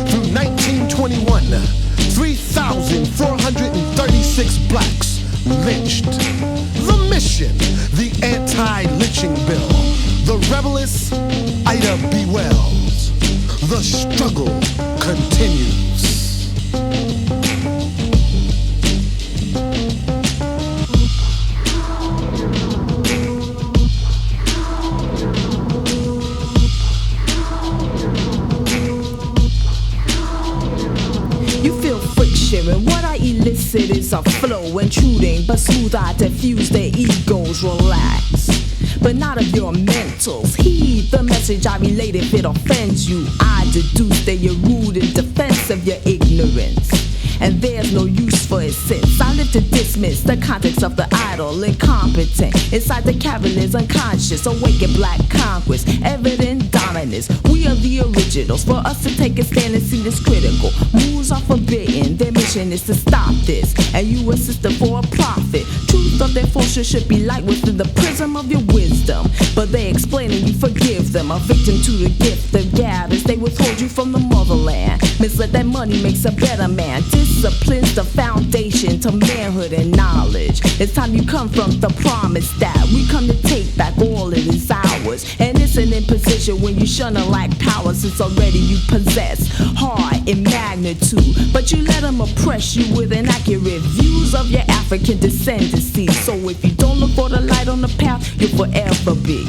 through 1921, 3,436 blacks lynched. The mission, the anti-lynching bill. The rebellious Ida B. Wells. The struggle continues. And what I elicit is a flow intruding, but smooth I diffuse their egos, relax. But not of your mentals. Heed the message I relate. If it offends you, I deduce that you're rude in defense of your ignorance. And there's no use for it since I live to dismiss the context of the idle, incompetent. Inside the cavaliers, unconscious, awakened black conquest, evident dominance. We are the originals. For us to take a stand and see this critical. Moves are forbidden. Their mission is to stop this. And you assisted for a profit. Truth of their fortune should be light within the prism of your wisdom. But they explain and you forgive them. A victim to the gift of gab as they withhold you from the motherland. Misled that money makes a better man. Discipline's the foundation to manhood and knowledge. It's time you come from the promise that we come to take back all it is ours. And it's an imposition when you shun a lack power since already you possess hard in magnitude. But you let them oppress you with inaccurate views of your African descendancy. So if you don't look for the light on the path, you'll forever be.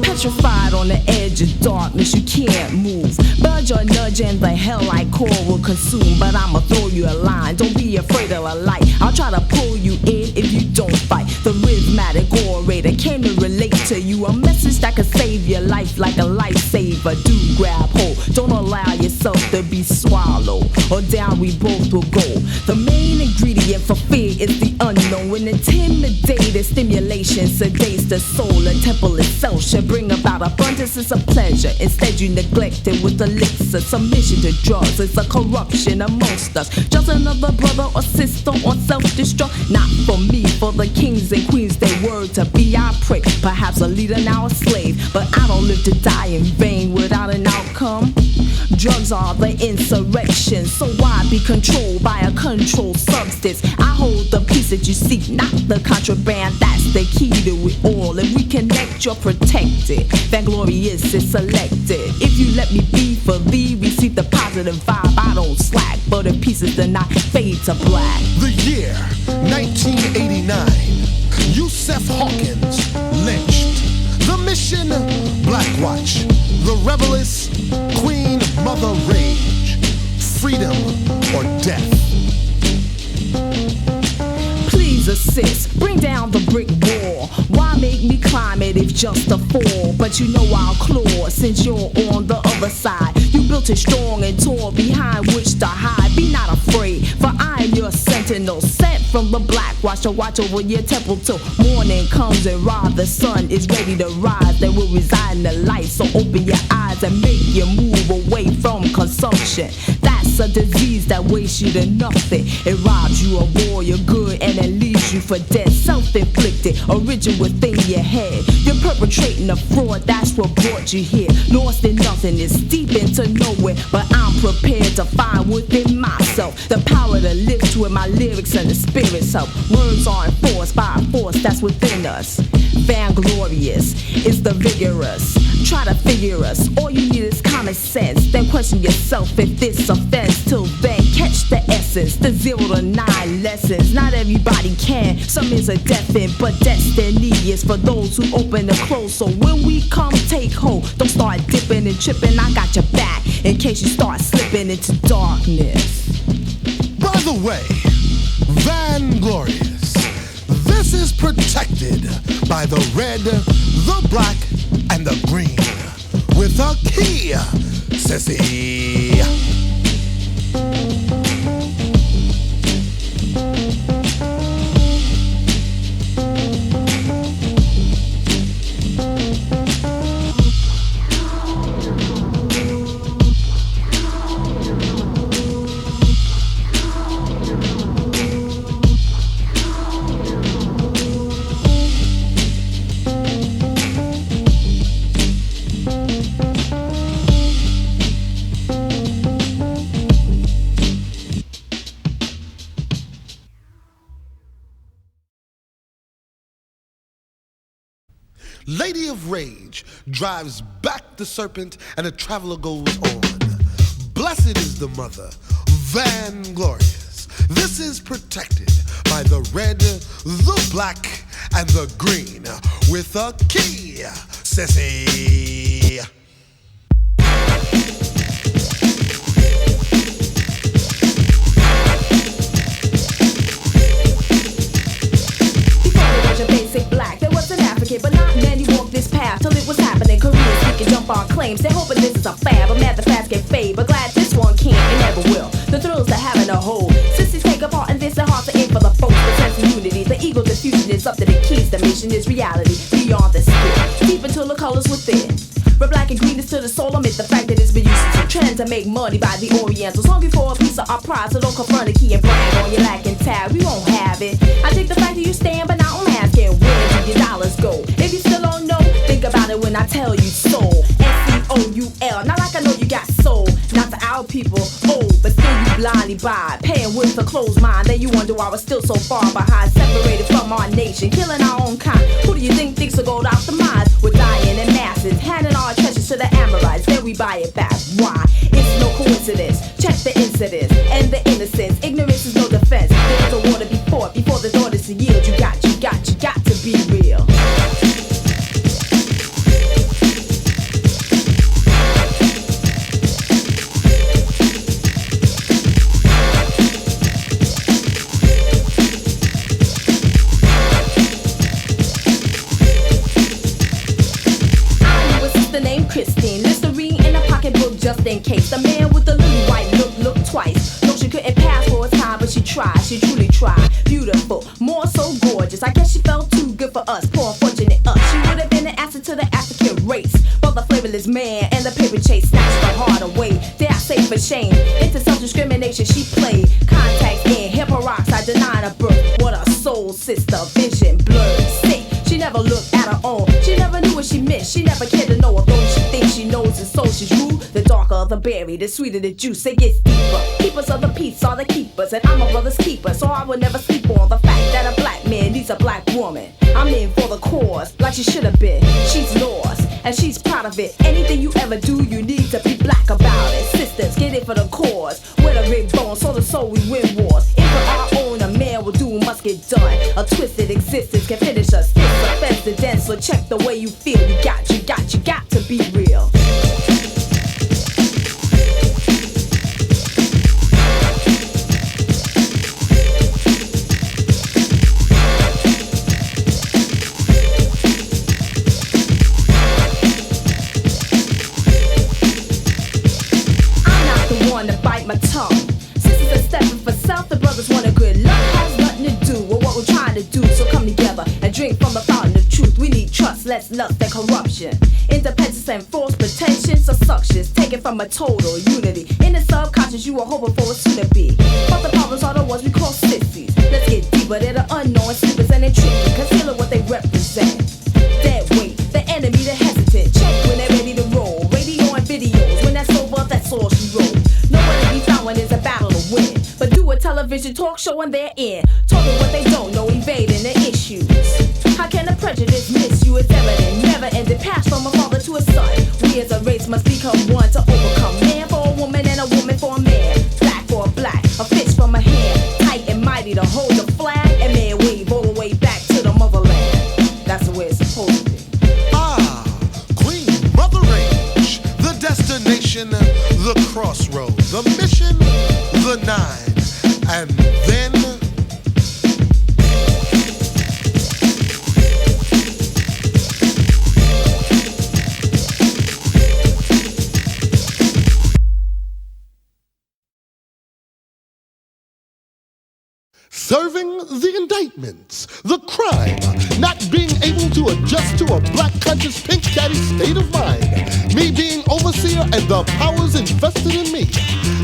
Petrified on the edge of darkness, you can't move. Budge or nudge and the hell-like core will consume. But I'ma throw you a line, don't be afraid of the light. I'll try to pull you in if you don't fight. The rhythmatic orator came to relate to you. A message that could save your life like a lifesaver. Do grab hold, don't allow yourself to be swallowed, or down we both will go. The main ingredient for fear is the unknown. When intimidated stimulation sedates the soul, the temple itself should bring about abundances of pleasure. Instead you neglect it with elixir. Submission to drugs, it's a corruption amongst us. Just another brother or sister on self-destruct. Not for me, for the kings and queens they were to be, I pray. Perhaps a leader, now a slave. But I don't live to die in vain without an outcome. Drugs are the insurrection, so why be controlled by a controlled substance? I hold the peace that you seek, not the contraband. That's the key to it all. If we connect, you're protected. Vanglorius is selected. If you let me be for thee, receive the positive vibe. I don't slack, but if pieces do not fade to black. The year 1989. Yusef Hawkins lynched. The mission, Black Watch. The rebellious Queen Mother Rage. Freedom or death. Please assist, bring down the brick wall. Why make me climb it if just a fall? But you know I'll claw since you're on the other side. You built it strong and tall, behind which to hide. Be not afraid, for I am your sentinel, sent from the Black Watch to watch over your temple till morning comes and rod the sun is ready to rise. That will reside in the light, so open your eyes and make you move away from consumption. That's a disease that wastes you to nothing. It robs you of all your good and it leaves you for dead. Self-inflicted, origin within your head. You're perpetrating a fraud, that's what brought you here. Lost in nothing, it's deep into nowhere. But I'm prepared to find within myself the power to lift with my lyrics and the spirit's help. Words are enforced by a force that's within us. Vanglorious is the vigorous. Try to figure us, all you need is common sense. Then question yourself if this offends. Till then, catch the essence, the 0 to 9 lessons. Not everybody can, some is a death end, but destiny is for those who open and close. So when we come, take hold. Don't start dipping and tripping, I got your back in case you start slipping into darkness. By the way, Vanglorius, this is protected by the red, the black, and the green. With a key, sissy. Lady of Rage drives back the serpent and the traveler goes on. Blessed is the mother, Vanglorius. This is protected by the red, the black, and the green with a key, sissy. Basic black, there was an African, but not many walked this path till it was happening. Koreans speaking jump on claims, they're hoping this is a fad, but mad the fads get fade. But glad this one can't and never will. The thrills that having a hold. Sissies take apart and this their hearts are in for the folks. The sense of unity, the ego diffusion is up to the keys. The mission is reality beyond the skin, deep into the colors within. Red, black, and green is to the soul. Amid the fact that it's been used as a trend to make money by the Orientals. Hungry for a piece of our pride, so don't confront a key and brag on your lacking tag. We won't have it. I take the fact that you stand, but now I'm asking where do your dollars go? If you still don't know, think about it when I tell you soul. SCOUL. Not like I know you got soul. Not to our people, but still you blindly buy. Paying with a closed mind. Then you wonder why we're still so far behind. Separated from our nation, killing our own kind. Who do you think thinks will go out the minds? We're dying in masses, handing our treasures to the Amorites. Then we buy it back. Why? It's no coincidence. Check the incidents and the innocence. Ignorance is no defense. There's a war to be fought before the daughters to yield. You got to be real. Christine, Listerine in a pocketbook just in case. The man with the lily white look twice. No, she couldn't pass for a time, but she tried. She truly tried. Beautiful, more so gorgeous. I guess she felt too good for us. Poor unfortunate us. She would have been an asset to the African race. But the flavorless man and the paper chase snatched the heart away. Dare I say for shame? Into self-discrimination she played. Contacts in hip peroxide denying her birth. What a soul sister, vision blurred. Sick. She never looked at her own. She never knew what she missed. She never cared to know. Although she thinks she knows, and so she's rude. The darker the berry, the sweeter the juice. It gets deeper. Keepers of the peace are the keepers, and I'm a brother's keeper. So I will never sleep on the fact that a black man needs a black woman. I'm in for the cause, like she should have been. She's lost, and she's proud of it. Anything you ever do, you need to be black about it. Sisters, get it for the cause. With a big bone, so the soul we win wars. If for our own, a man will do must get done. A twisted existence can finish us. Offense the dense, so check the way you feel. You got to be real. I'm not the one to bite my tongue. Sisters are stepping for self, the brothers want a good luck. Has nothing to do with what we're trying to do, so come together and drink from the fountain of truth. We need trust, less lust and corruption. Independence and false pretensions or suctions taken from a total unity. In the subconscious you are hoping for a soon to be. But the problems are the ones we call sissies. Let's get deeper, they're the unknown sleepers and they're tricky, concealing what they represent. Dead weight, the enemy, the hesitant. Check when they're ready to roll. Radio and videos, when that's over, that's all she wrote. Nowhere to be found when it's a battle to win. But do a television talk show and they're in. Talking what they don't know, evading the issues. How can the prejudice miss you? It's evident, never ended, passed from a father to a son. We as a race must become one to overcome. Man for a woman and a woman for a man. Black for a black, a fist from a hand. Tight and mighty to hold the flag. And man wave all the way back to the motherland. That's the way it's supposed to be. Queen Mother Range, the destination, the crossroad, the mission, the nine, and then serving the indictments, the crime, not being able to adjust to a black conscious pink daddy state of mind, me being overseer and the powers invested in me.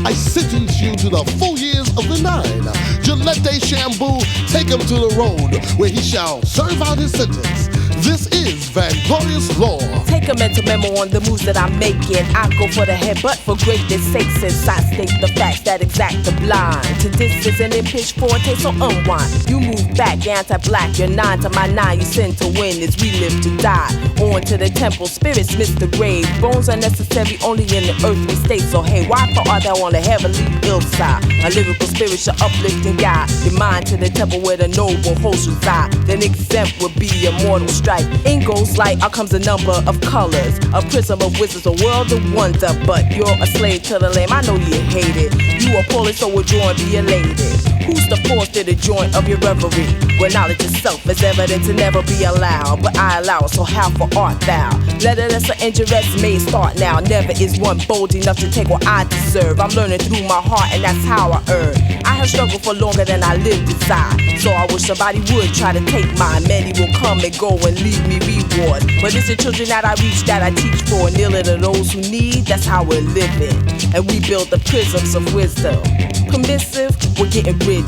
I sentence you to the full years of the 9. Gillette Shampoo, take him to the road where he shall serve out his sentence. This is Vanglorius law. Take a mental memo on the moves that I'm making. I go for the head, but for greatness sake, since I state the facts that exact the blind. To this isn't in pitch forte, so unwind. You move back, anti-black, you're 9 to my 9. You sin to win as we live to die. On to the temple, spirits miss the grave. Bones are necessary only in the earthly state. So hey, why for art thou on the heavenly hillside? A lyrical spirit shall uplift and guide your mind to the temple where the noble hosts reside. Then exempt will be immortal strife. In goes light, out comes a number of colors. A prism of wizards, a world of wonder. But you're a slave to the lamb, I know you hate it. You are poorly, so withdraw and be elated. Who's the force to the joint of your reverie? Where knowledge itself is evident to never be allowed. But I allow it, so how for art thou? Let it as an injurious may start now. Never is one bold enough to take what I deserve. I'm learning through my heart, and that's how I earn. I have struggled for longer than I lived inside. So I wish somebody would try to take mine. Many will come and go and leave me reward. But it's the children that I reach that I teach for. Kneeling to those who need, that's how we're living. And we build the prisms of wisdom. Permissive, we're getting rigid.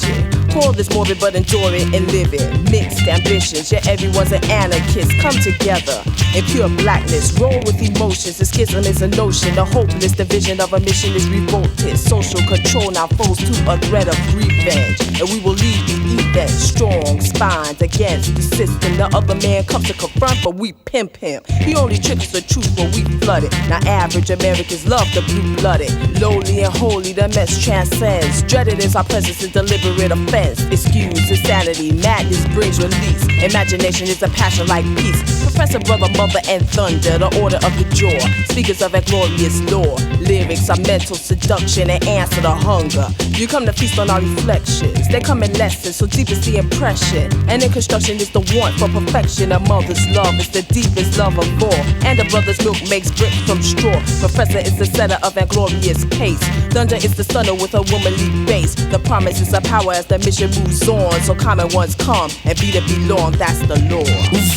Call this morbid but enduring and living. Mixed ambitions, yeah, everyone's an anarchist. Come together in pure blackness. Roll with emotions. The schism is a notion. The hopeless division of a mission is revolted. Social control now foes to a threat of revenge. And we will lead the event. Strong spines against the system. The other man comes to confront, but we pimp him. He only tricks the truth, but we flood it. Now average Americans love the blue-blooded. Lowly and holy, the mess transcends. Dreaded is our presence in deliberate offense. Excuse insanity, madness brings release. Imagination is a passion like peace. Professor, brother, mother, and thunder, the order of the jaw. Speakers of Vanglorius lore. Lyrics are mental seduction and answer to hunger. You come to feast on our reflections. They come in lessons, so deep is the impression. And in construction is the want for perfection. A mother's love is the deepest love of all. And a brother's milk makes brick from straw. Professor is the setter of Vanglorius pace. Thunder is the stunner with a womanly bass. The promise is a power as the mission moves on. So common ones come and be to belong, that's the law.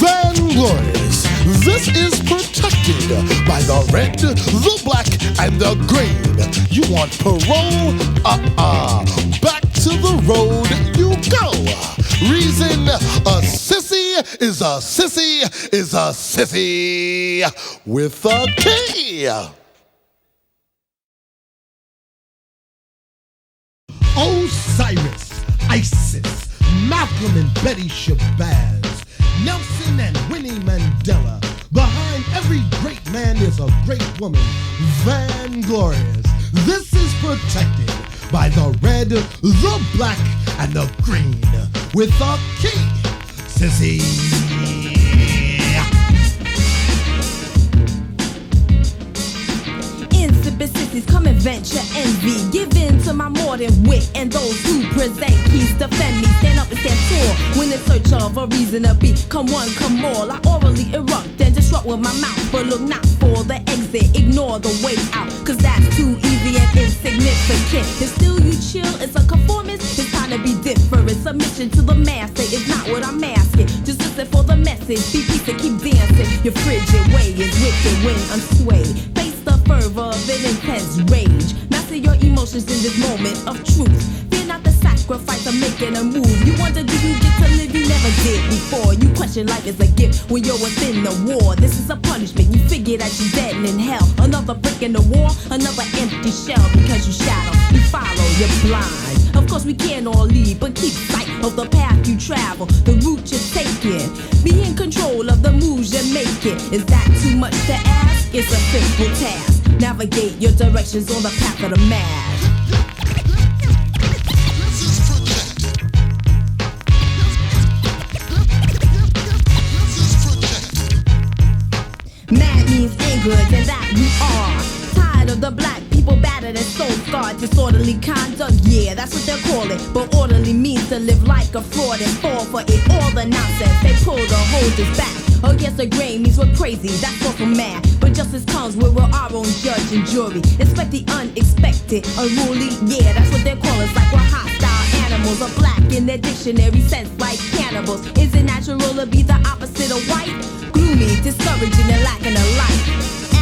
Vanglorious, this is protected by the red, the black, and the green. You want parole? Back to the road you go. Reason a sissy is a sissy is a sissy with a K. Osiris, Isis, Malcolm and Betty Shabazz, Nelson and Winnie Mandela. Behind every great man is a great woman, Vanglorious. This is protected by the red, the black, and the green with a key, sissy. Insipid sissies come and venture envy. Give in to my modern wit and those who present keys. Defend me, stand up and stand tall. When in search of a reason to be, come one, come all. I orally erupt and disrupt with my mouth. But look not for the exit, ignore the way out. Cause that's too easy and insignificant. If still you chill, it's a conformist. It's time to be different. Submission to the masses is not what I'm asking. Just listen for the message. Be peace and keep dancing. Your frigid way is wicked when unswayed. Face the fervor of an intense rage. Master your emotions in this moment of truth. Fear not the sacrifice of making a move. You wonder, do you get to live you never did before? You question life as a gift when you're within the war. This is a punishment. You figure that you're dead and in hell. Another brick in the wall, another empty shell. Because you shadow, you follow, you're blind. Of course we can't all leave, but keep sight of the path you travel, the route you're taking. Be in control of the moves you're making. Is that too much to ask? It's a simple task. Navigate your directions on the path of the mad. Mad means anger, and that we are. Tired of the black people battered and soul scarred. Disorderly conduct, yeah, that's what they're calling. But orderly means to live like a fraud and fall for it. All the nonsense they pull to hold us back. Against the grain means we're crazy, that's all for mad. But justice comes where we're our own judge and jury. Expect the unexpected, unruly, yeah, that's what they call us. Like we're hostile animals, are black in their dictionary sense, like cannibals. Is it natural to be the opposite of white? Gloomy, discouraging, and lacking a light.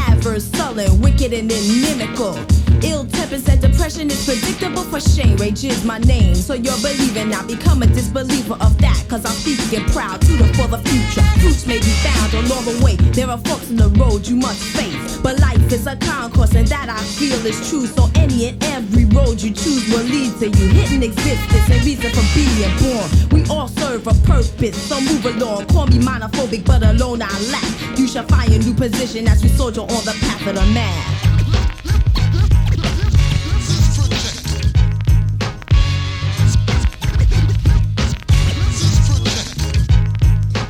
Adverse, sullen, wicked, and inimical. Ill tempers and depression is predictable for shame, rage is my name. So you're believing, now become a disbeliever of that. Cause I'm speaking proud to the for the future. Fruits may be found along the way. There are forks in the road you must face. But life is a concourse and that I feel is true. So any and every road you choose will lead to you. Hidden existence and reason for being born. We all serve a purpose, so move along. Call me monophobic, but alone I lack. You shall find a new position as we soldier on the path of the man.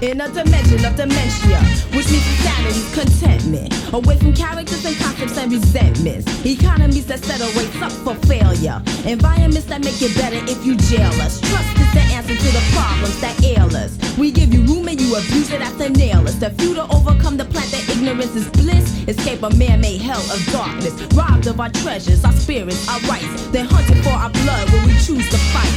In a dimension of dementia, which means insanity, contentment. Away from characters and concepts and resentments. Economies that set our rates up for failure. Environments that make it better if you jail us. Trust is the answer to the problems that ail us. We give you room and you abuse it after nail us. The few to overcome the plant that ignorance is bliss. Escape a man-made hell of darkness. Robbed of our treasures, our spirits, our rights. Then hunted for our blood when we choose to fight.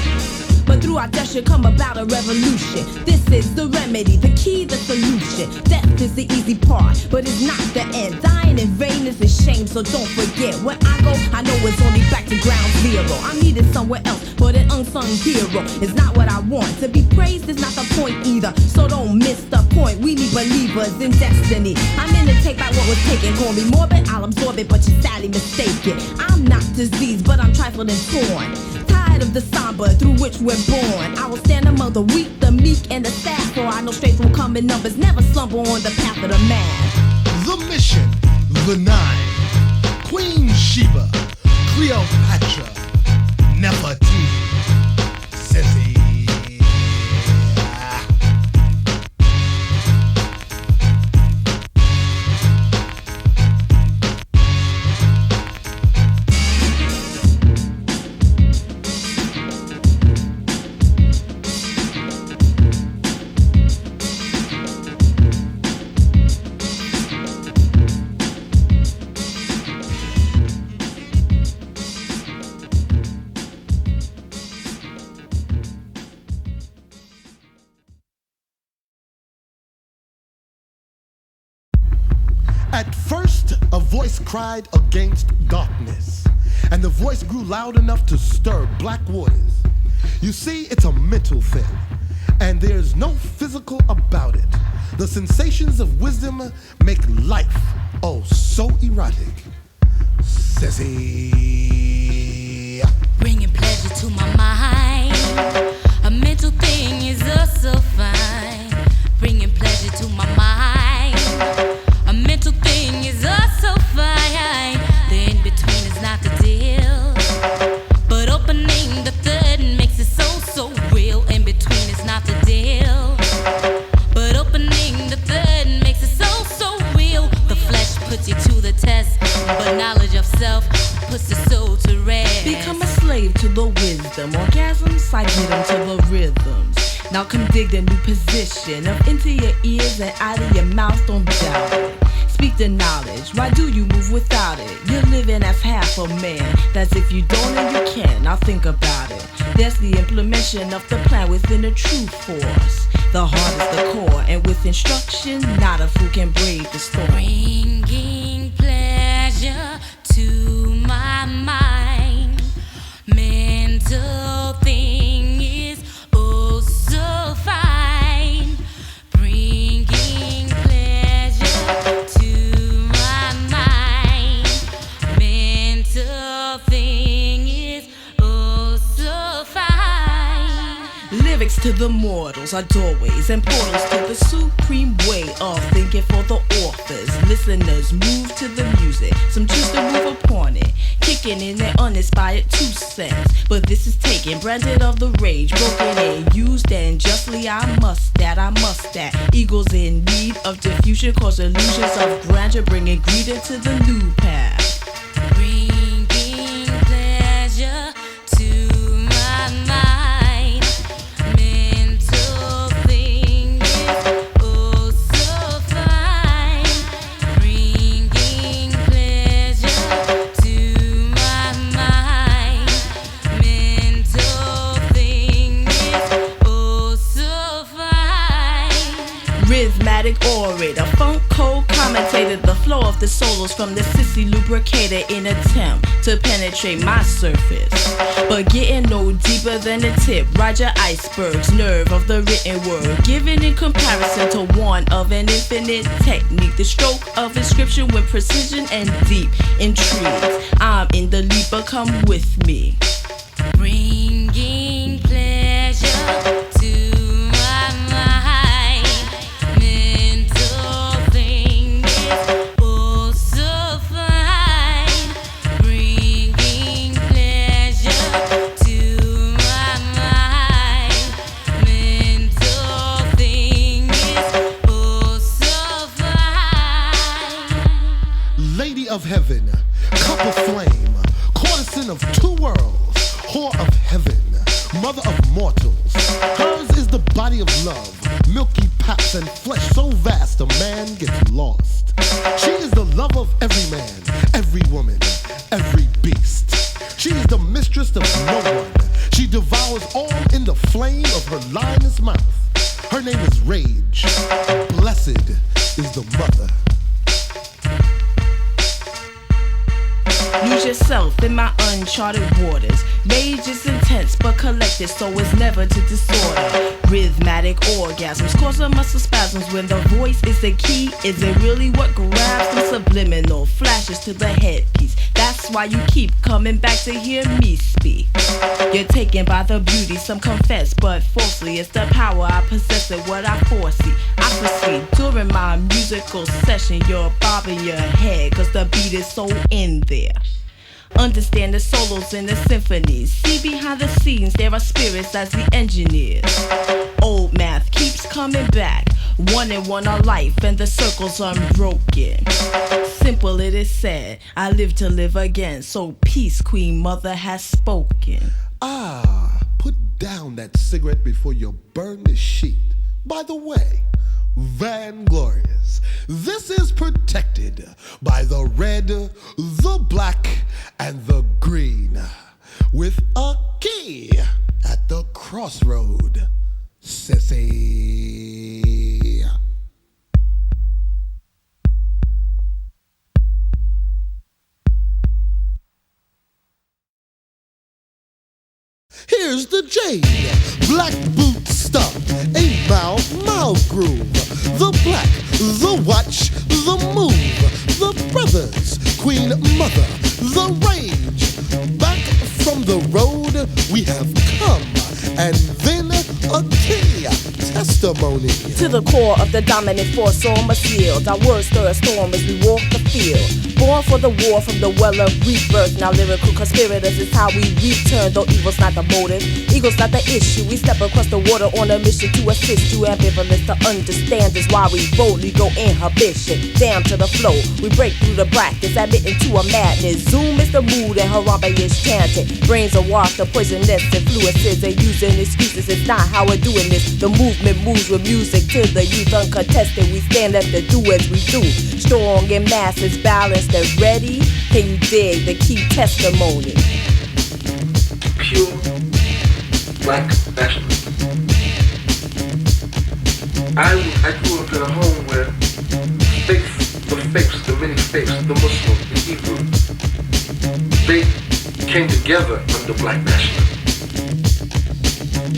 But through our death should come about a revolution. This is the remedy, the key, the solution. Death is the easy part, but it's not the end. Dying in vain is a shame, so don't forget. Where I go, I know it's only back to ground zero. I'm needed somewhere else, but an unsung hero is not what I want. To be praised is not the point either, so don't miss the point. We need believers in destiny. I'm in to take back what was taken. Call me morbid, I'll absorb it, but you're sadly mistaken. I'm not diseased, but I'm trifled and torn. Tired of the somber through which we're born. I will stand among the weak, the meek, and the sad. For I know straight from coming numbers never slumber on the path of the man. The mission, the Nine, Queen Sheba, Cleopatra, Nefertiti, Sissy. At first, a voice cried against darkness, and the voice grew loud enough to stir black waters. You see, it's a mental thing, and there's no physical about it. The sensations of wisdom make life, oh, so erotic. Sissy. Bringing pleasure to my mind. A mental thing is so fine. Bringing pleasure to my mind. A mental thing is so fine. The in-between is not the deal. But opening the third makes it so real. In-between is not the deal. But opening the third makes it so real. The flesh puts you to the test, but knowledge of self puts the soul to rest. Become a slave to the wisdom. Orgasms, I get into the rhythms. Now come dig the new position of into your ears and out of your mouth, don't doubt it. Speak the knowledge, why do you move without it? You're living as half a man, that's if you don't and you can, now think about it. There's the implementation of the plan within the true force. The heart is the core, and with instruction, not a fool can brave the storm. Bringing pleasure to my mind. Mental thing is oh so fine. Bringing pleasure to my mind. Mental thing is oh so fine. Lyrics to the mortals are doorways and portals to the supreme way of thinking for the authors. Listeners move to the music, some choose to move upon it, kicking in their uninspired 2 cents. But this is taken, branded of the rage, broken and used, and justly I must that. Eagles in need of diffusion cause illusions of grandeur, bringing greed into the new path. Bringing pleasure to my mind. Mental thing is oh so fine. Bringing pleasure to my mind. Mental thing is oh so fine. Rhythmatic orator, funk cold Commentated the flow of the solos from the sissy lubricator in attempt to penetrate my surface, but getting no deeper than the tip. Roger Iceberg's nerve of the written word, given in comparison to one of an infinite technique. The stroke of inscription with precision and deep intrigue. I'm in the lead, but come with me. Bringing pleasure to my mind. Mental thing is oh so fine. Bringing pleasure to my mind. Mental thing is oh so fine. Lady of heaven, cup of flame, courtesan of two worlds, whore of heaven, mother of mortals. Hers is the body of love, milky paps and flesh so vast a man gets lost. She is the love of every man, every woman, every beast. She is the mistress of no one. She devours all in the flame of her lioness mouth. Her name is Rage. Blessed is the mother. Lose yourself in my uncharted waters. Rage is intense but collected, so it's never to disorder. Rhythmatic orgasms cause a muscle spasms when the voice is the key. Is it really what grabs the subliminal flashes to the headpiece? That's why you keep coming back to hear me speak. You're taken by the beauty, some confess, but falsely it's the power I possess and what I foresee. I proceed during my musical session. You're bobbing your head cause the beat is so in there. Understand the solos in the symphonies. See behind the scenes there are spirits as the engineers. Old math keeps coming back. One and one are life and the circle's unbroken. Simple it is said, I live to live again. So peace, Queen Mother has spoken. Ah, put down that cigarette before you burn the sheet. By the way, Vanglorius, this is protected by the red, the black, and the green, with a key at the crossroad, sissy. Here's the J, black boot stuff, a mouth groove. The black, the watch, the move. The brothers, Queen Mother, the rage. Back from the road we have come, and then a key testimony. To the core of the dominant force, all must yield. Our words stir a storm as we walk the field. Born for the war from the well of rebirth. Now lyrical conspirators is how we return. Though evil's not the motive, ego's not the issue. We step across the water on a mission to assist you. Ambivalence to understand is why we boldly go inhibition. Down to the flow, we break through the brackets, admitting to a madness. Zoom is the mood and Harambe is chanted. Brains are washed, the poisonous influences. They using excuses, it's not how we're doing this. The movement moves with music to the youth uncontested. We stand up to do as we do. Strong in masses, balanced and ready. Can you dig the key testimony? Pure black nationalism. I grew up in a home where the many faiths, the Muslim, the Hebrew, they came together under black nationalism.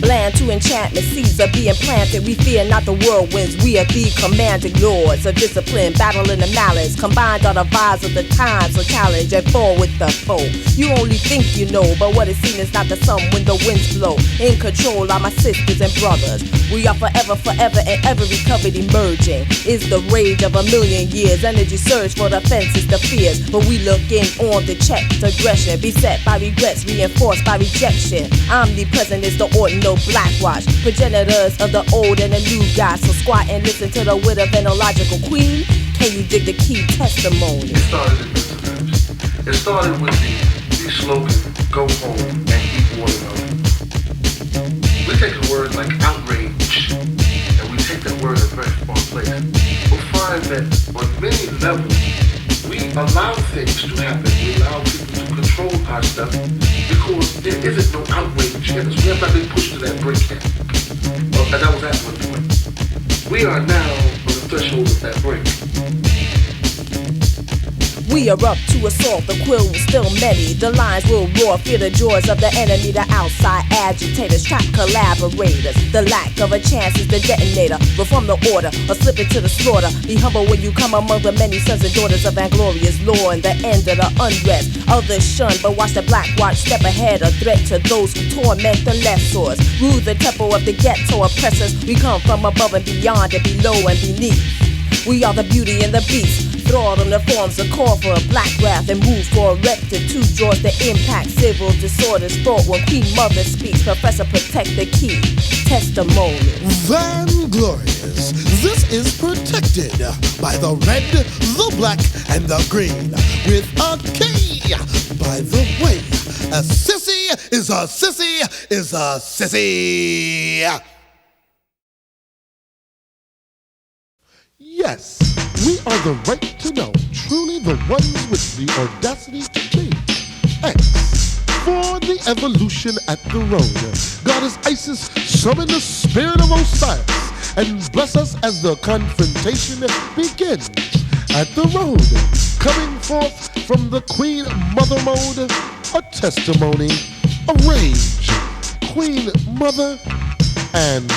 Land to enchantment, seeds are being planted. We fear not the whirlwinds, we are the commanding lords of discipline, battling the malice. Combined are the vibes of the times, so challenge and fall with the foe. You only think you know, but what is seen is not the sum when the winds blow. In control are my sisters and brothers. We are forever, forever, and ever recovered emerging. Is the rage of a million years. Energy surge for the fences, the fears. But we looking on the checked aggression. Beset by regrets, reinforced by rejection. Omnipresent is the ordinal black watch. Progenitors of the old and the new guys. So squat and listen to the wit of an illogical queen. Can you dig the key testimony? It started in mental health. It started with the slogan, go home and eat one another. We take a word like outrage, and we take that word in a very far place. We'll find that on many levels, we allow things to happen. We allow people to control our stuff because there isn't no outrage in us. We have not been pushed to that brink yet. And that was at one point. We are now on the threshold of that brink. We are up to assault, the quill will still many. The lines will roar, fear the jaws of the enemy. The outside agitators, trap collaborators. The lack of a chance is the detonator. Reform the order, or slip it to the slaughter. Be humble when you come among the many sons and daughters of Vanglorius law. And the end of the unrest, others shun, but watch the black watch step ahead. A threat to those who torment the lessors. Rule the temple of the ghetto oppressors. We come from above and beyond and below and beneath. We are the beauty and the beast. Thraldom that forms a call for a black wrath and move for a rectitude draws the impact. Civil disorders thought when Queen Mother speaks. Professor protect the key. Testimony. Vanglorious. This is protected by the red, the black, and the green. With a K. By the way, a sissy is a sissy is a sissy. Yes, we are the right to know, truly the ones with the audacity to be. X for the evolution at the road. Goddess Isis summon the spirit of Osiris and bless us as the confrontation begins. At the road, coming forth from the Queen Mother mode, a testimony, a rage, Queen Mother, and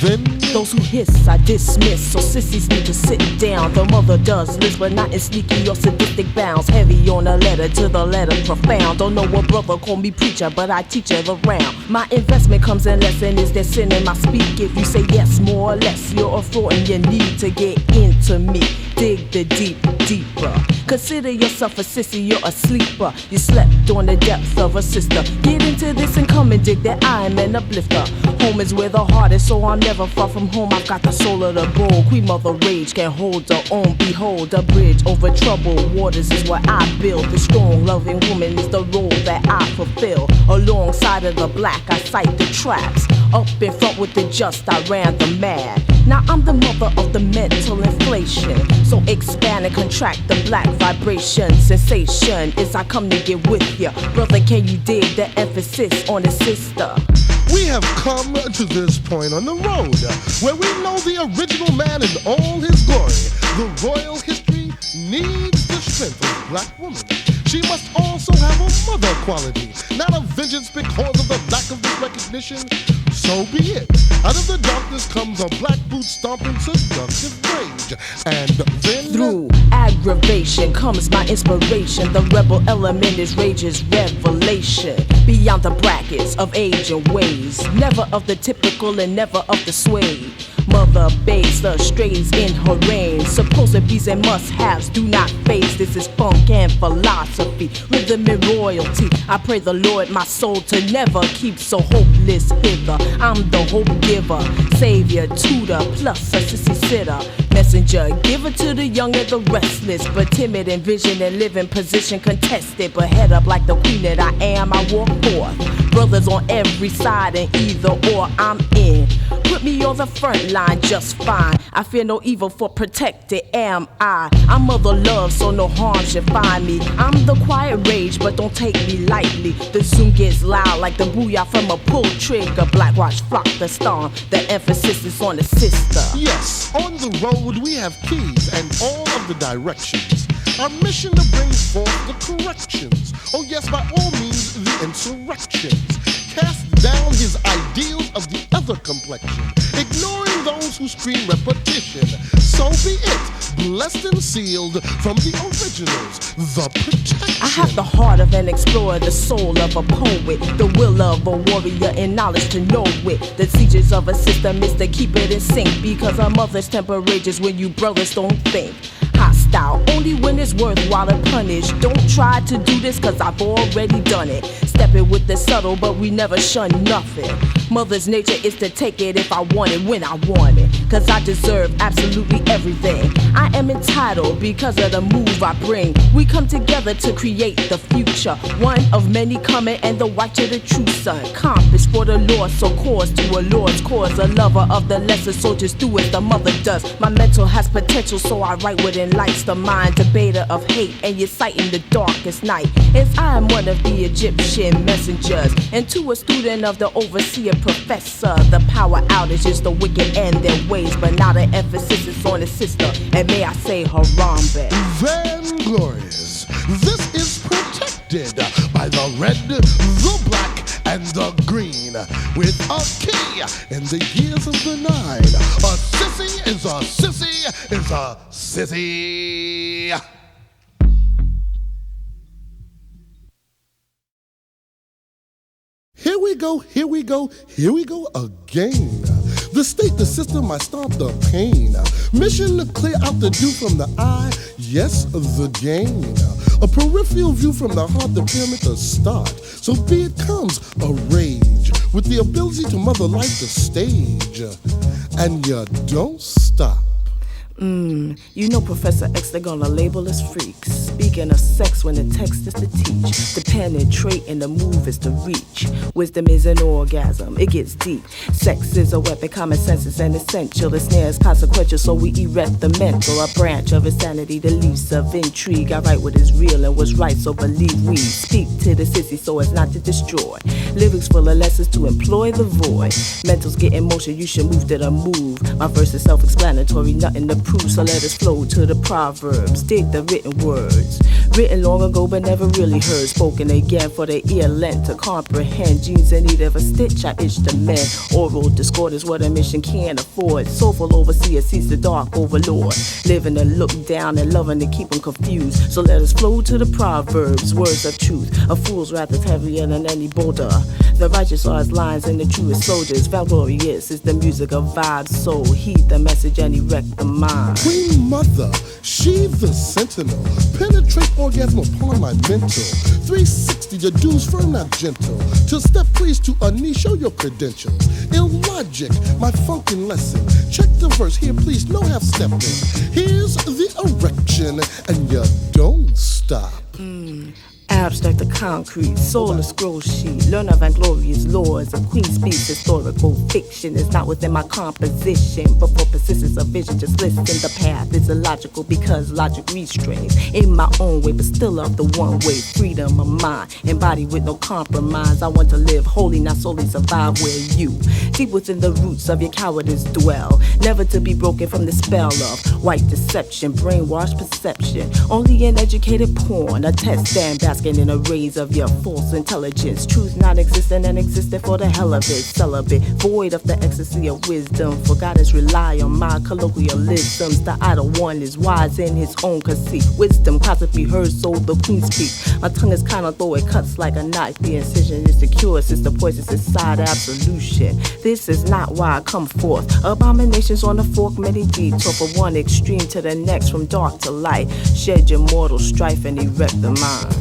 then those who hiss, I dismiss. So sissies need to sit down. The mother does list, but not in sneaky or sadistic bounds. Heavy on a letter to the letter profound. Don't know what brother call me preacher, but I teach it around. My investment comes in less, and is there sin in my speak? If you say yes, more or less, you're a fraud and you need to get into me. Dig the deep, deeper. Consider yourself a sissy, you're a sleeper. You slept on the depths of a sister. Get into this and come and dig that I am an uplifter. Home is where the heart is, so I'm never far from home. I've got the soul of the bull. Queen Mother rage can hold her own. Behold, a bridge over troubled waters is what I build. The strong, loving woman is the role that I fulfill. Alongside of the black, I sight the traps. Up in front with the just, I ran the mad. Now I'm the mother of the mental inflation. So expand and contract the black vibration. Sensation is I come to get with ya. Brother, can you dig the emphasis on the sister? we have come to this point on the road where we know the original man in all his glory. The royal history needs the strength of black woman. She must also have a mother quality, not a vengeance because of the lack of this recognition. So be it. Out of the darkness comes a black boot stomping seductive rage. And then through aggravation comes my inspiration. The rebel element is rage's revelation. Beyond the brackets of age and ways, never of the typical and never of the sway. Mother bathes the strays in her reign. Supposed bees and must-haves do not face. This is funk and philosophy, rhythm and royalty. I pray the Lord my soul to never keep so hopeless hither. I'm the hope giver, savior, tutor, plus a sissy sitter. Messenger, giver to the young and the restless, but timid in vision and live in position contested. But head up like the queen that I am, I walk forth. Brothers on every side and either or I'm in. Put me on the front line just fine. I fear no evil, for protected am I. I'm mother love, so no harm should find me. I'm the quiet rage, but don't take me lightly. The zoom gets loud like the booyah from a pull trigger. Black watch flock the storm. The emphasis is on the sister. Yes, on the road we have keys and all of the directions. Our mission to bring forth the corrections. Oh yes, by all means, the insurrections. Cast down his ideals of the other complexion, ignoring those who scream repetition. So be it, blessed and sealed from the originals, the protection. I have the heart of an explorer, the soul of a poet, the will of a warrior, and knowledge to know it. The sieges of a system is to keep it in sync, because a mother's temper rages when you brothers don't think. Hostile, only when it's worthwhile to punish. Don't try to do this, cause I've already done it. Stepping with the subtle, but we never shun nothing. Mother's nature is to take it if I want it, when I want it. Cause I deserve absolutely everything. I am entitled because of the move I bring. We come together to create the future. One of many coming and the wife to the true son. Compass for the Lord, so cause to a Lord's cause. A lover of the lesser soldiers do as the mother does. My mental has potential, so I write what enlightens the mind. Debater of hate, and you're sighting the darkest night. As I am one of the Egyptian messengers, and to a student of the overseer professor. The power outage is the wicked and their ways, but now the emphasis is on his sister, and may I say Harambe. Vanglorius, this is protected by the red, the black, and the green, with a key in the years of the 9. A sissy is a sissy is a sissy. Here we go, here we go, here we go again. The state, the system, I stop the pain. Mission to clear out the dew from the eye, yes, the gain. A peripheral view from the heart, the pyramid to start. So be it comes a rage, with the ability to mother life the stage. And you don't stop. You know Professor X, they're gonna label us freaks. Speaking of sex when the text is to teach, the penetrate and the move is to reach. Wisdom is an orgasm, it gets deep. Sex is a weapon, common sense is an essential. The snare is consequential, so we erect the mental. A branch of insanity, the leaves of intrigue. I write what is real and what's right, so believe we. Speak to the sissy so as not to destroy. Lyrics full of lessons to employ the void. Mentals get in motion, you should move to the move. My verse is self-explanatory, nothing to prove, so let us flow to the proverbs. Dig the written words, written long ago but never really heard. Spoken again for the ear lent to comprehend. Genes in need of a stitch, I itch the men. Oral discord is what a mission can't afford. Soulful overseer sees the dark overlord, living to look down and loving to keep them confused. So let us flow to the proverbs, words of truth. A fool's wrath is heavier than any boulder. The righteous are his lines and the truest soldiers. Vanglorius is the music of vibes, so heed the message and erect the mind. Queen Mother, she the sentinel. Penetrate orgasm upon my mental. 360, the dude's firm, not gentle. Till step please to a knee, show your credentials. Illogic, my funkin' lesson. Check the verse here, please, no half stepping. Here's the erection, and you don't stop. Abstract to concrete, solar scroll sheet. Learn of Vanglorius laws. A queen speaks historical fiction. It's not within my composition, but for persistence of vision, just listen. The path is illogical because logic restrains. In my own way, but still of the one way. Freedom of mind, embodied with no compromise. I want to live wholly, not solely survive where you, deep within the roots of your cowardice dwell. Never to be broken from the spell of white deception, brainwashed perception. Only an educated porn, a test stand basket in a rays of your false intelligence. Truth not existent and existent for the hell of it. Celibate, void of the ecstasy of wisdom. For goddess rely on my colloquialisms. The idle one is wise in his own conceit. Wisdom cries to be heard, so the queen speaks. My tongue is kind of though it cuts like a knife. The incision is secure since the poison's inside absolution. This is not why I come forth. Abominations on the fork, many detour from one extreme to the next, from dark to light. Shed your mortal strife and erect the mind.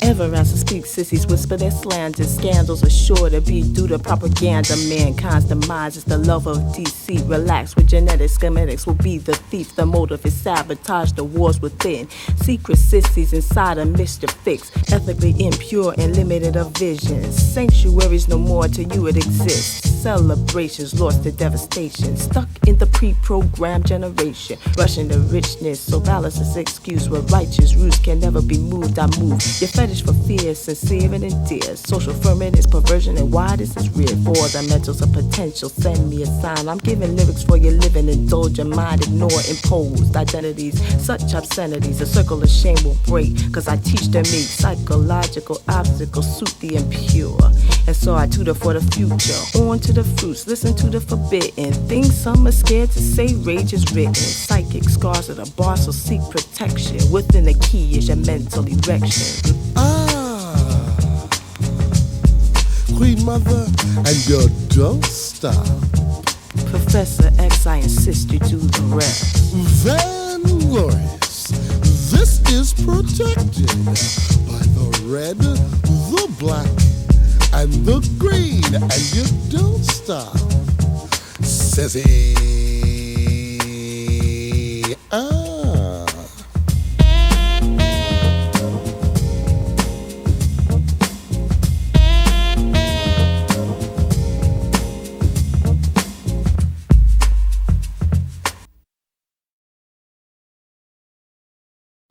Ever as I speak, sissies whisper their slanders. Scandals are sure to be due to propaganda. Mankind's demise is the love of deceit. Relax with genetics, schematics will be the thief. The motive is sabotage, the wars within. Secret sissies inside a mischief fix. Ethically impure and limited of visions. Sanctuaries no more to you it exists. Celebrations lost to devastation. Stuck in the pre-programmed generation. Rushing to richness, so balance is excuse. Where righteous roots can never be moved, I move. Your fetish for fear, sincere and endear. Social firmness, perversion, and why this is real. For the mentals of potential, send me a sign. I'm giving lyrics for your living. Indulge your mind, ignore imposed identities. Such obscenities, a circle of shame will break. Cause I teach them me psychological obstacles suit the impure. And so I tutor for the future. On to the fruits, listen to the forbidden. Things some are scared to say, rage is written. Psychic scars of the bar, so seek protection. Within the key is your mental erection. Queen Mother, and you don't stop. Professor X, I insist you do the rest. Vanglorius, this is protected by the red, the black, and the green, and you don't stop. Sissy.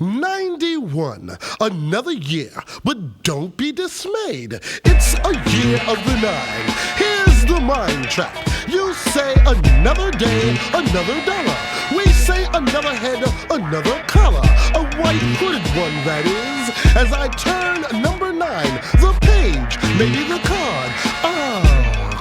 91, another year, but don't be dismayed. It's a year of the 9. Here's the mind trap. You say another day, another dollar. We say another head, another collar. A white hooded one, that is. As I turn number 9, the page, maybe the card.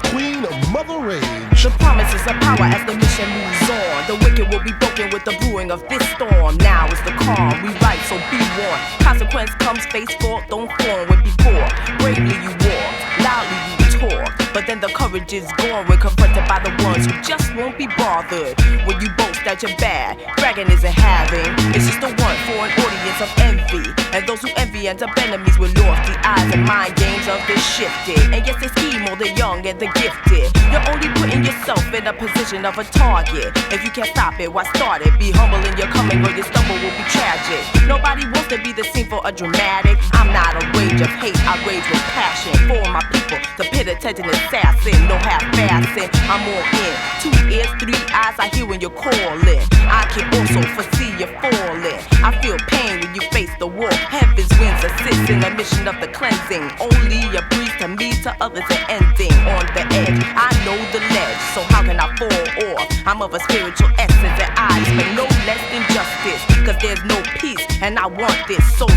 Queen Mother Rage. The promises of power as the mission moves on. The wicked will be broken with the brewing of this storm. Now is the calm, we write, so be warned. Consequence comes, face fault, don't form with before. Bravely you walk, loudly you talk. But then the courage is gone when confronted by the ones who just won't be bothered. When you boast that you're bad, bragging isn't having. It's just a want for an audience of envy. And those who envy end up enemies with lofty eyes and mind games of the shifted. And yes, they scheme all the young and the gifted. You're only putting yourself in a position of a target. If you can't stop it, why start it? Be humble in your coming or your stumble will be tragic. Nobody wants to be the scene for a dramatic. I'm not a rage of hate, I rage with passion. For my people, the pit attention assassin. No half-assing, I'm all in. 2 ears, 3 eyes, I hear when you're calling. I can also foresee you falling. I feel pain when you face the wall. Heaven's winds assist in the mission of the cleansing. Only a breeze to me, to others an ending. On the edge, I know the ledge, so how can I fall off? I'm of a spiritual essence and I expect no less than justice. Cause there's no peace and I want this so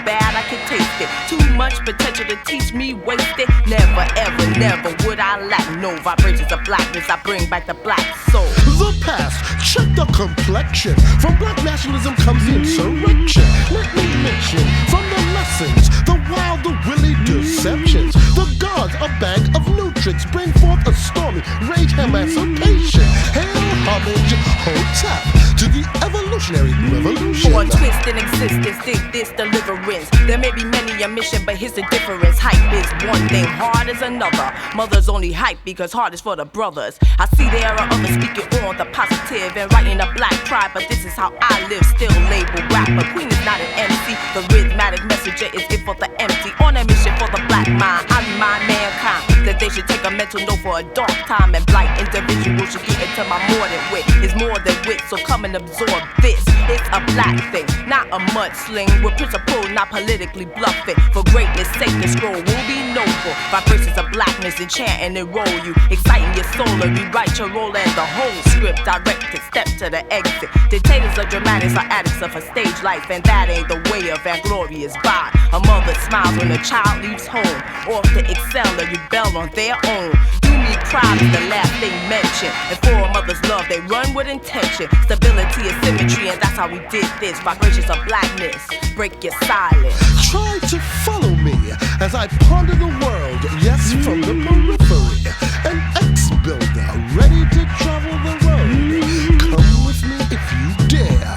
bad I can taste it. Too much potential to teach me, waste it. Never ever, never would I lack no vibrations of blackness. I bring back the black soul. The past, check the complexion. From black nationalism comes the insurrection. Let me mention from the lessons, the wild, the willy deceptions. The gods, a bag of nutrients, bring forth a stormy rage emancipation. Hail homage, hotep to the evolutionary revolution. For a twist in existence, dig this deliverance. There may be many a mission, but here's the difference. Hype is one thing, hard is another. Mothers only hype because hard is for the brothers. I see there are others speaking on the positive and writing a black pride, but this is how I live, still labeled rapper. Queen is not an MC, the rhythmatic messenger is it for the empty. On a mission for the black mind, I remind mankind that they should take a mental note for a dark time and blight individuals should get into my more than wit. It's more than wit, so come and absorb this. It's a black thing, not a mudsling. With principle, not politically bluffing. For greatness sake, the scroll will be noble. Vibrations of blackness enchant and enroll you, exciting your soul and rewrite your role and the whole script. Directed step to the exit. Dictators of dramatics are addicts of a stage life, and that ain't the way of Vanglorius by. A mother smiles when a child leaves home, off to excel and rebel on their own. Do me proud is the last thing mentioned, and for a mother's love they run with intention. Stability and symmetry, and that's how we did this. Vibrations of blackness, break your silence. Try to follow me as I ponder the world, yes, from the periphery. An ex-builder ready to travel the road. Come with me if you dare.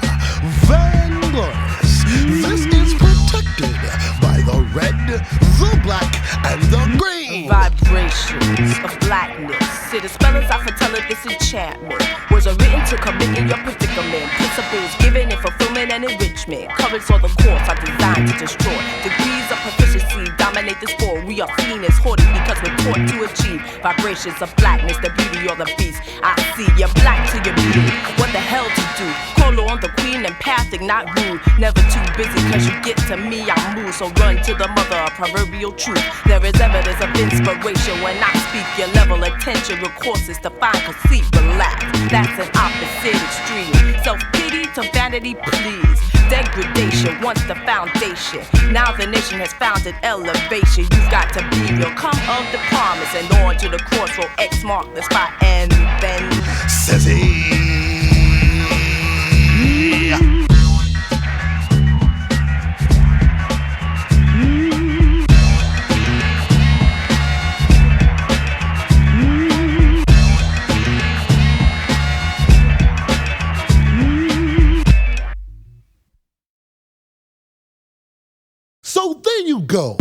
Vanglorius, this is protected by the red, the black, and the green. Vibrations of blackness. See the spellers I foretell of this enchantment. Words are written to commit in your predicament. Principles given in fulfillment and enrichment. Currents on the course are designed to destroy. Degrees of proficiency dominate the sport. We are fiends hoarding because we're taught to achieve. Vibrations of blackness, the beauty or the beast. I see you're black to your blue. What the hell to do? Call on the queen empathic, not rude. Never too busy cause you get to me, I move. So run to the mother of proverbial truth. There is evidence of inspiration when I speak. Your level of attention recourses to find conceit, relax. That's an opposite extreme. Self-pity to vanity, please. Degradation, once the foundation. Now the nation has found an elevation. You've got to be real, come of the promise. And on to the crossroad, X mark the spot. And then says he. So there you go.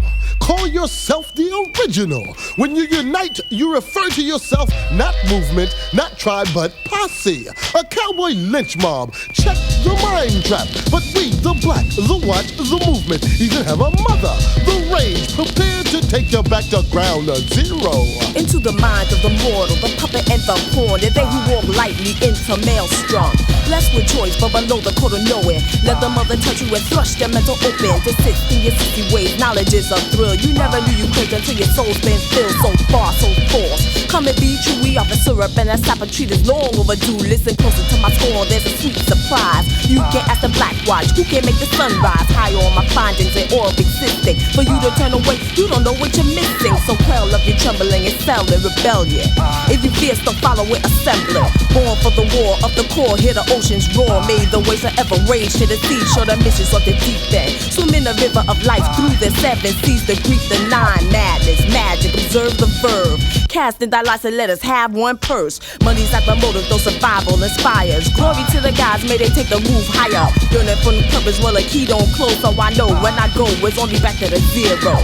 call yourself the original. When you unite, you refer to yourself not movement, not tribe, but posse. A cowboy lynch mob. Check the mind trap. But we, the black, the white, the movement, even have a mother. The rage, prepared to take you back to ground zero. Into the mind of the mortal, the puppet and the pawn, and they who walk lightly into maelstrom. Blessed with choice, but below the code of knowing. Let the mother touch you and thrust your mental open. Desist in your sissy ways, knowledge is a thrill. You never knew you could until your soul's been filled so far, so forced. Come and be true, we offer syrup and a sap of treat is long overdue. Listen closer to my scorn, there's a sweet surprise. You can ask the black watch, who can make the sunrise? High on my findings and all existing. For you to turn away, you don't know what you're missing. So quell up your trembling and sell in rebellion. If you fear, still follow it, assembly. Born for the war of the core, hear the oceans roar. Made the waves forever rage to the sea, show the missions of the deep end. Swim in the river of life through the seven seas, the Greek, the nine, madness, magic, observe the verb. Cast in thy lights and let us have one purse. Money's not the motive, though survival inspires. Glory to the gods, may they take the move higher. Yearning from the purpose, well a key don't close, so I know when I go, it's only back to the zero.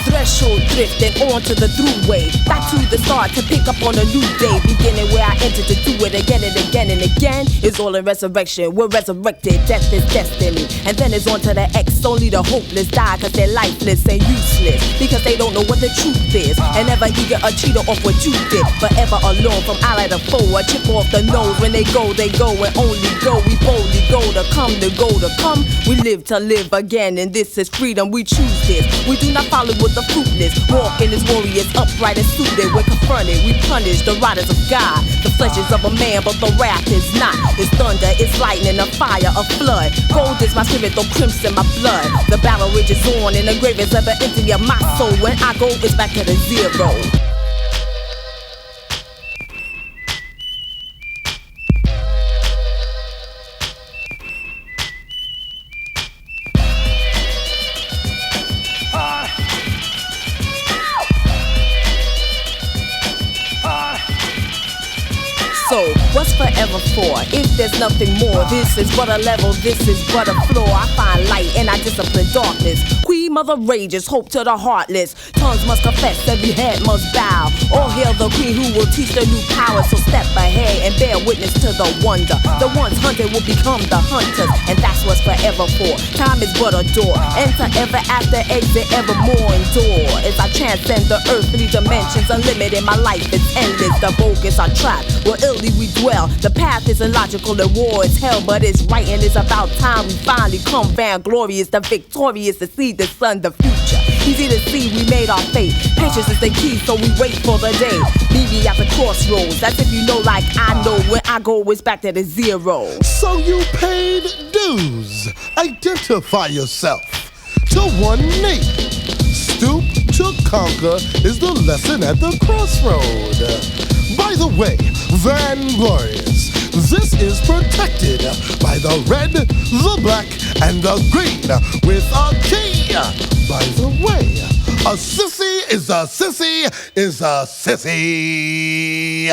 Threshold drift and on to the throughway. Back to the start to pick up on a new day. Beginning where I entered to do it again and again and again. It's all in resurrection, we're resurrected. Death is destiny. And then it's on to the X. Only the hopeless die cause they're lifeless and useless. Because they don't know what the truth is. And never eager a cheater off what you did. Forever alone from ally to foe. A chip off the nose. When they go and only go. We boldly go to come. We live to live again. And this is freedom, we choose this. We do not follow with the fruitless. Walking as warriors, upright and suited. We're confronted, we punish the riders of God. The flesh is of a man, but the wrath is not. It's thunder, it's lightning, a fire, a flood. Gold is my spirit, though crimson my blood. The battle rages on, and the grave is ever empty of my soul. When I go, it's back to the zero. So, what's forever for? If there's nothing more, this is but a level, this is but a floor. I find light and I discipline darkness. Queen mother rages, hope to the heartless. Tongues must confess, every head must bow. All hail the queen who will teach the new power. So step ahead and bear witness to the wonder. The ones hunted will become the hunters, and that's what's forever for. Time is but a door. Enter ever after, exit evermore endure. As I transcend the earthly dimensions, unlimited, my life is endless. The bogus are trapped, where illly we dwell. The path is illogical, the war is hell, but it's right and it's about time we finally come. Vanglorious, the victorious, to see the sun, the future. Easy to see, we made our fate. Patience is the key, so we wait for the day. Meet me at the crossroads. That's if you know like I know. When I go, it's back to the zero. So you paid dues. Identify yourself to one name. Stoop to conquer is the lesson at the crossroad. By the way, Vanglorius, this is protected by the red, the black, and the green with a key. By the way, a sissy is a sissy is a sissy.